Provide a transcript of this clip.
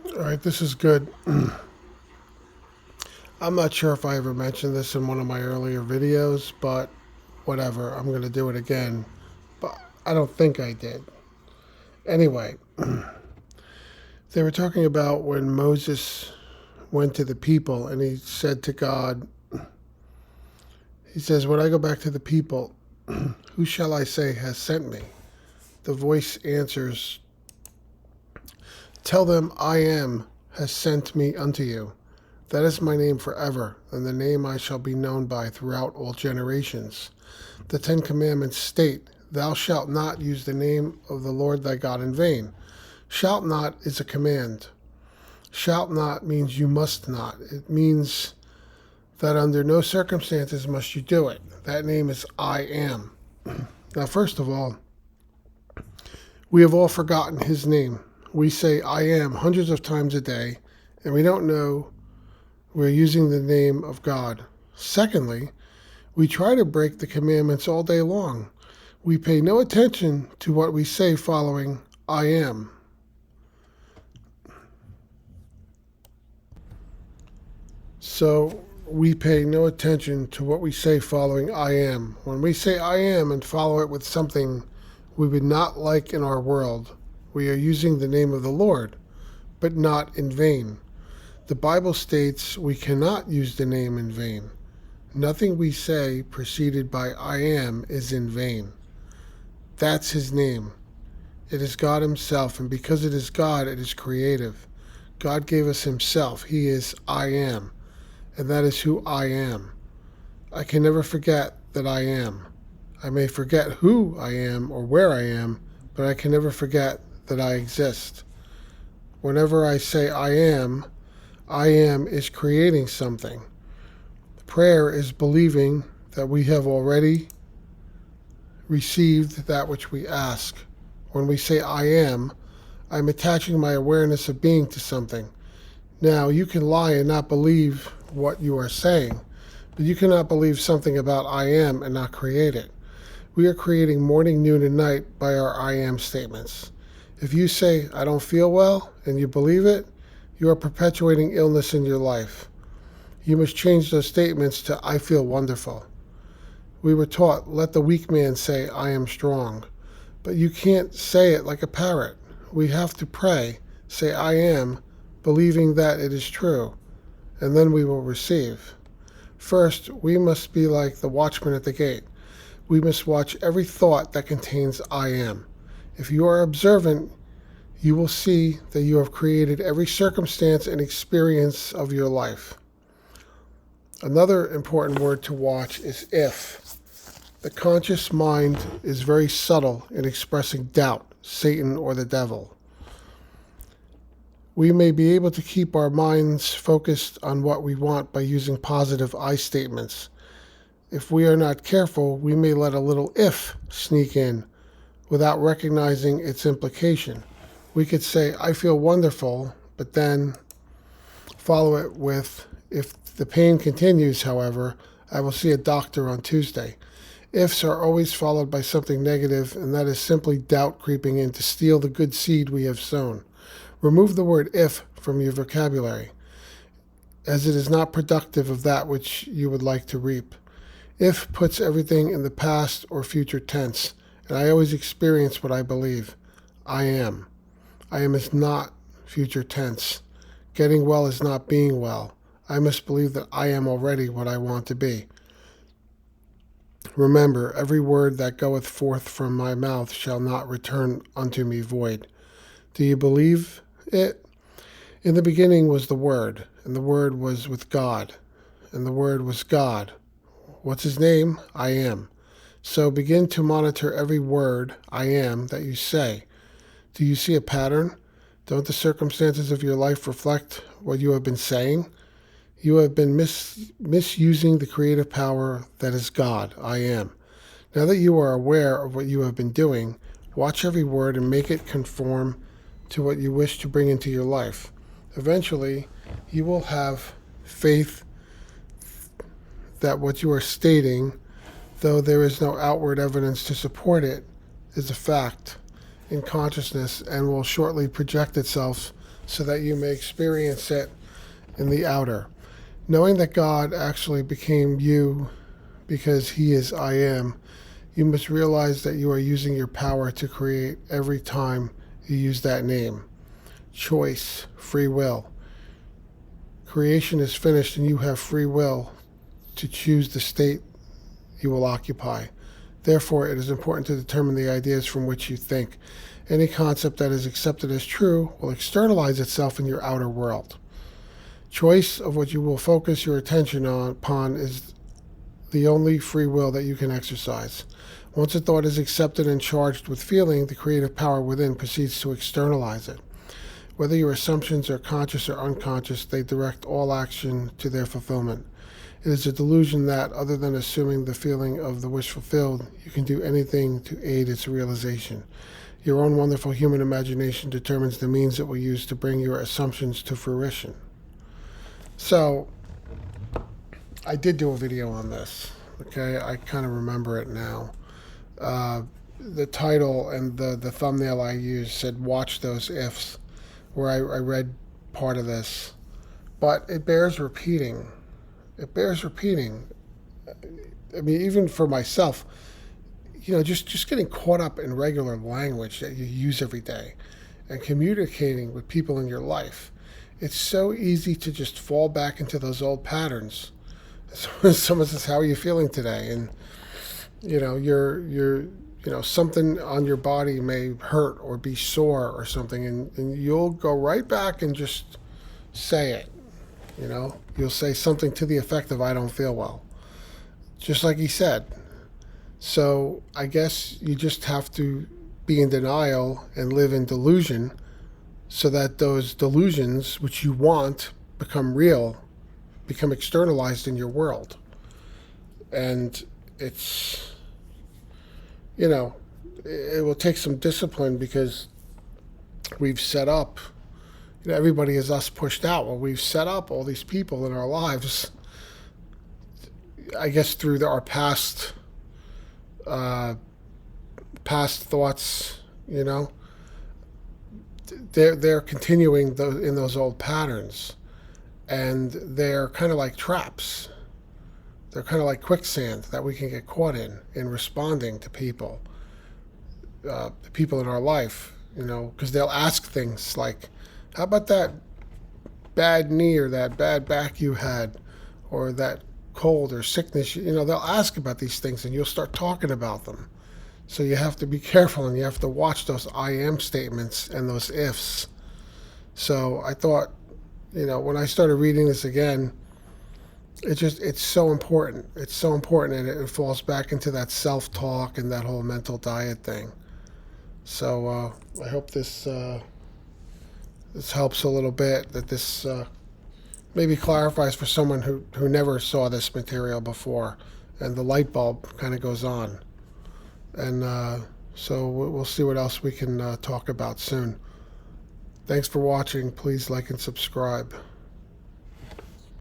All right, this is good. I'm not sure if I ever mentioned this in one of my earlier videos, but whatever. I'm going to do it again. But I don't think I did. Anyway, they were talking about when Moses went to the people and he said to God, he says, "When I go back to the people, who shall I say has sent me?" The voice answers, "Tell them I am has sent me unto you. That is my name forever, and the name I shall be known by throughout all generations." The Ten Commandments state, "Thou shalt not use the name of the Lord thy God in vain." Shalt not is a command. Shalt not means you must not. It means that under no circumstances must you do it. That name is I am. Now, first of all, we have all forgotten his name. We say I am hundreds of times a day, and we don't know we're using the name of God. Secondly, we try to break the commandments all day long. We pay no attention to what we say following I am. So we pay no attention to what we say following I am. When we say I am and follow it with something we would not like in our world, we are using the name of the Lord, but not in vain. The Bible states we cannot use the name in vain. Nothing we say preceded by I am is in vain. That's his name. It is God himself, and because it is God, it is creative. God gave us himself. He is I am, and that is who I am. I can never forget that I am. I may forget who I am or where I am, but I can never forget that I exist. Whenever I say I am is creating something. Prayer is believing that we have already received that which we ask. When we say I'm attaching my awareness of being to something. Now, you can lie and not believe what you are saying, but you cannot believe something about I am and not create it. We are creating morning, noon, and night by our I am statements. If you say, I don't feel well, and you believe it, you are perpetuating illness in your life. You must change those statements to I feel wonderful. We were taught, let the weak man say, I am strong. But you can't say it like a parrot. We have to pray, say I am, believing that it is true, and then we will receive. First, we must be like the watchman at the gate. We must watch every thought that contains I am. If you are observant, you will see that you have created every circumstance and experience of your life. Another important word to watch is if. The conscious mind is very subtle in expressing doubt, Satan or the devil. We may be able to keep our minds focused on what we want by using positive I statements. If we are not careful, we may let a little if sneak in without recognizing its implication. We could say, I feel wonderful, but then follow it with, if the pain continues, however, I will see a doctor on Tuesday. Ifs are always followed by something negative, and that is simply doubt creeping in to steal the good seed we have sown. Remove the word if from your vocabulary, as it is not productive of that which you would like to reap. If puts everything in the past or future tense, and I always experience what I believe. I am. I am is not future tense. Getting well is not being well. I must believe that I am already what I want to be. Remember, every word that goeth forth from my mouth shall not return unto me void. Do you believe it? In the beginning was the Word, and the Word was with God, and the Word was God. What's his name? I am. So begin to monitor every word, I am, that you say. Do you see a pattern? Don't the circumstances of your life reflect what you have been saying? You have been misusing the creative power that is God, I am. Now that you are aware of what you have been doing, watch every word and make it conform to what you wish to bring into your life. Eventually, you will have faith that what you are stating, though there is no outward evidence to support it, is a fact in consciousness and will shortly project itself so that you may experience it in the outer. Knowing that God actually became you because He is I am, you must realize that you are using your power to create every time you use that name. Choice, free will. Creation is finished and you have free will to choose the state you will occupy. Therefore, it is important to determine the ideas from which you think. Any concept that is accepted as true will externalize itself in your outer world. Choice of what you will focus your attention upon is the only free will that you can exercise. Once a thought is accepted and charged with feeling, the creative power within proceeds to externalize it. Whether your assumptions are conscious or unconscious, they direct all action to their fulfillment. It is a delusion that, other than assuming the feeling of the wish fulfilled, you can do anything to aid its realization. Your own wonderful human imagination determines the means it will use to bring your assumptions to fruition. So, I did do a video on this, okay? I kind of remember it now. The title and the thumbnail I used said, "Watch Those Ifs," where I read part of this. But it bears repeating. It bears repeating. I mean, even for myself, just getting caught up in regular language that you use every day and communicating with people in your life. It's so easy to just fall back into those old patterns. Someone says, "How are you feeling today?" And you're something on your body may hurt or be sore or something, and you'll go right back and just say it. You'll say something to the effect of, "I don't feel well," just like he said. So I guess you just have to be in denial and live in delusion, so that those delusions which you want become real, become externalized in your world. And it's, it will take some discipline, because we've set up, everybody is us pushed out. Well, we've set up all these people in our lives, I guess, through our past thoughts. They're continuing in those old patterns, and they're kind of like traps. They're kind of like quicksand that we can get caught in responding to people, the people in our life, because they'll ask things like, "How about that bad knee or that bad back you had, or that cold or sickness?" They'll ask about these things, and you'll start talking about them. So you have to be careful, and you have to watch those "I am" statements and those ifs. So I thought, when I started reading this again, it's so important. It's so important, and it falls back into that self-talk and that whole mental diet thing. So I hope this helps a little bit, that this maybe clarifies for someone who never saw this material before, and the light bulb kind of goes on. And so we'll see what else we can talk about soon. Thanks for watching. Please like and subscribe.